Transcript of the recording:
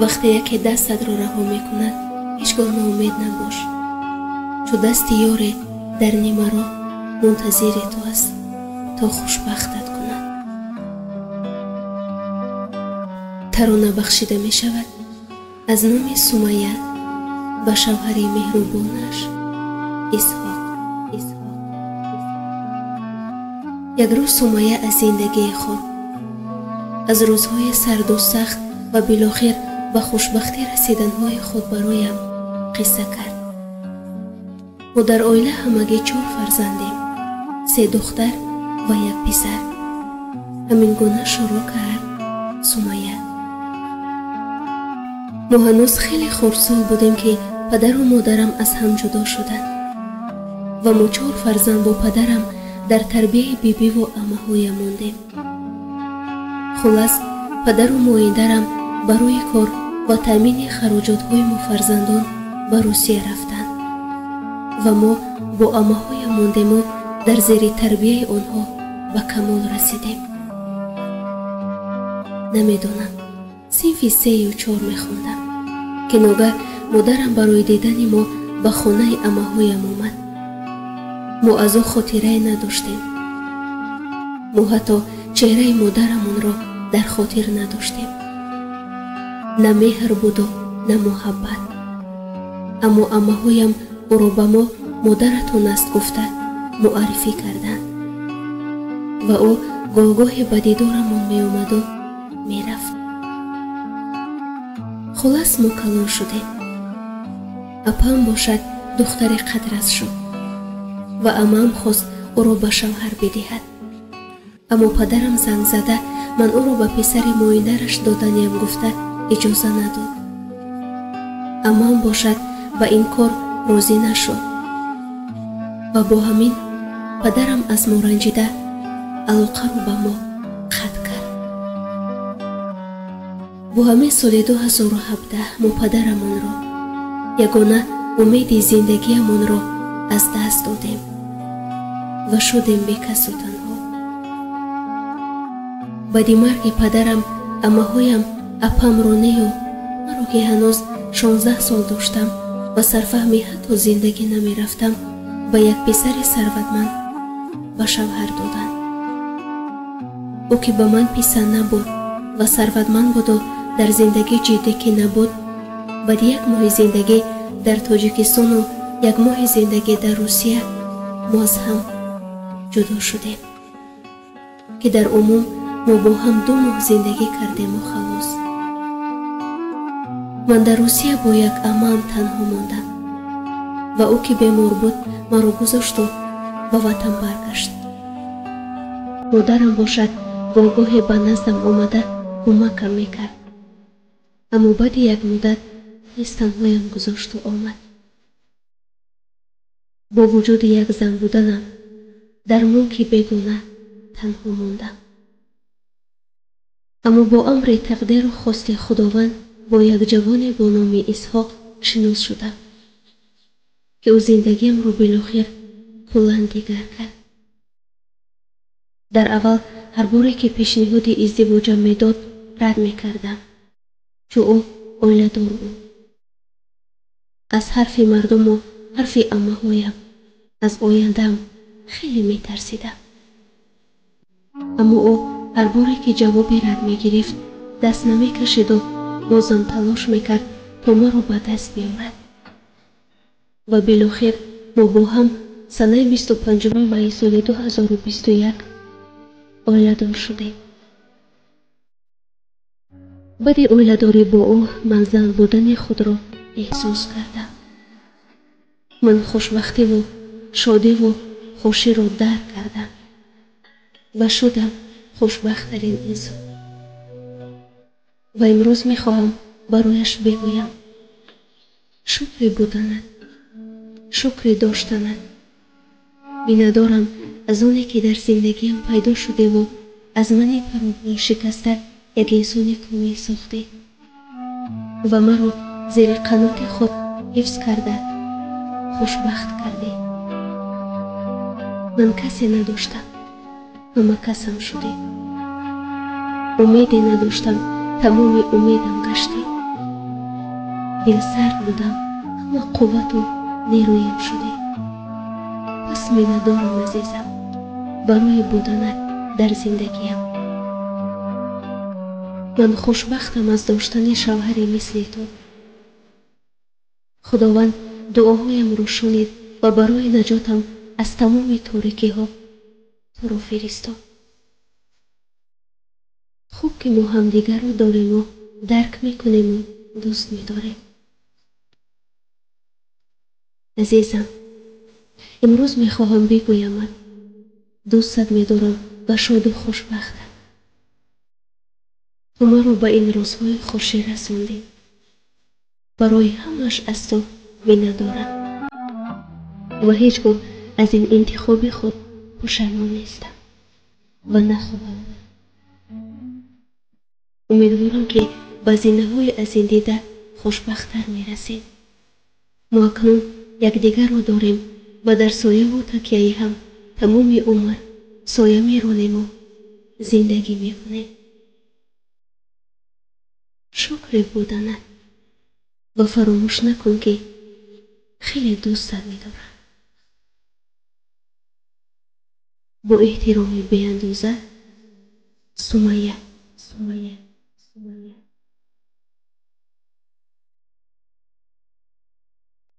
وقتی یکی دستت را رها میکند هیچگاه ناامید نباش، چون دست یار در نیمه راه منتظر تو است تا خوشبختت کند. ترانه بخشیده می شود از نام سمیه و شوهر مهربانش اسحاق. یک روز سمیه از زندگی خود، از روزهای سرد و سخت و بالاخره به خوشبختی رسیدنهای خود برایم قصه کرد. ما در عائله همگی 4 فرزندیم، 3 دختر و 1 پسر. همین گونه شروع کرد سمیه. ما هنوز خیلی خردسال بودیم که پدر و مادرم از هم جدا شدند و ما 4 فرزند با پدرم در تربیه بیبی و عمه‌هایم موندیم. خلاص پدر و مادرم برای کار و تامین خراجات‌های ما فرزندان به روسیه رفتند و ما با عمه‌هایم موندیم و در زیر تربیه آنها به کمال رسیدیم. نمیدانم صنف 3 و 4 میخوندم که ناگه مادرم برای دیدن ما به خانه عمه‌هایم آمد. ما از او خاطره نداشتیم. ما حتی چهره مادرمون را در خاطر نداشتیم. نه مهر بود و نه محبت. اما عمه‌هایم او را به ما مادرتون است گفته معرفی کردند و او گاه به دیدارمون می اومد و می رفت. خلاص ما کلان شدیم. اپام باشد دختر قدرت شد و عمم خواست او را به شوهر بدهد، اما پدرم زنگ زده من او را به پسر ماینده‌اش دادنیم گفته اجازه نداد. عمم باشد به این کار راضی نشد و با همین پدرم از ما رنجیده علاقه رو به ما قطع کرد. با همین سال 2017 ما پدرمون را، یگانه امید زندگیمون را از دست دادیم و شدیم بیکس و تنها. بعد مرگ پدرم عمه‌هایم اپم رانه و مرا که هنوز 16 سال داشتم و سرفهمی حتی زندگی نمی رفتم به یک پسر ثروتمند و شوهر دادند. او که به من پسند نبود و ثروتمند بود و در زندگی جدی که نبود، بعد 1 ماه زندگی در تاجیکستان و 1 ماه زندگی در روسیه ما از هم جدا شدیم که در عموم ما با هم 2 ماه زندگی کردیم و خلاص. من در روسیه با یک عمم تنها ماندم و او که بیمار بود مرا گذاشت و به وطن برگشت. مادرم باشد گاهی به نزدم آمده کمکم میکرد، اما بعد 1 مدت نیز تنهایم گذاشت و آمد. با وجود 1 زن بودنم در ملکی بیگانه تنها ماندم. اما با امر تقدیر و خواست خداوند با یک جوان با نام اسحاق شناس شدم که او زندگیم رو بالاخره کلاً دیگر کرد. در اول هر باری که پیشنهاد ازدواجم میداد رد میکردم، چون او عائله دار بود. از حرف مردم و حرف عمه‌هایم از آینده‌ام خیلی میترسیدم. اما او هر باری که جوابی رد میگرفت دست نمیکشید و بازم تلاش میکرد تا مرا به دست بیاورد و بالاخره ما با هم سنه 25 مای سال 2021 عائله دار شدیم. بعد عائله داری با او من زن بودن خود را احساس کردم. من خوشبختی و شادی و خوشی را درک کردم و شدم خوشبخت‌ترین انسان. و امروز میخواهم برایش بگویم شکر بودنت، شکر داشتنت. بیندارم از آنی که در زندگیم پیدا شده و از من پروای شکسته یک انسان کامل ساخته و مرا زیر قنات خود حفظ کرده خوشبخت کرده. من کسی نداشتم، همه کسم شده. امیدی نداشتم، تمام امیدم گشته. دلسرد بودم اما قوت و نیرویم شدی. پس میندارم عزیزم برای بودنت در زندگیم. من خوشبختم از داشتن شوهری مثل تو. خداوند دعاهایم رو شنید و برای نجاتم از تمام تاریکی ها تو رو فرستاد. خوب که ما همدیگر رو داریم و درک میکنیم و دوست میداریم. عزیزم، امروز میخواهم بگویمت دوستت میدارم و شاد و خوشبختم. تو مرا به این روزهای خوشی رساندی. برای همش از تو میندارم و هیچگاه از این انتخاب خود پشیمان نیستم و نخواهم. امیدوارم که به زنده‌های از این دیده خوشبخت‌تر میرسیم. ما اکنون یکدیگر را داریم و در سایه و تکیه هم تمام عمر سایه میرانیم و زندگی میکنیم. شکر بودنت و فراموش نکن که خیلی دوستت می‌دارم. با احترام بی‌اندازه، سمیه.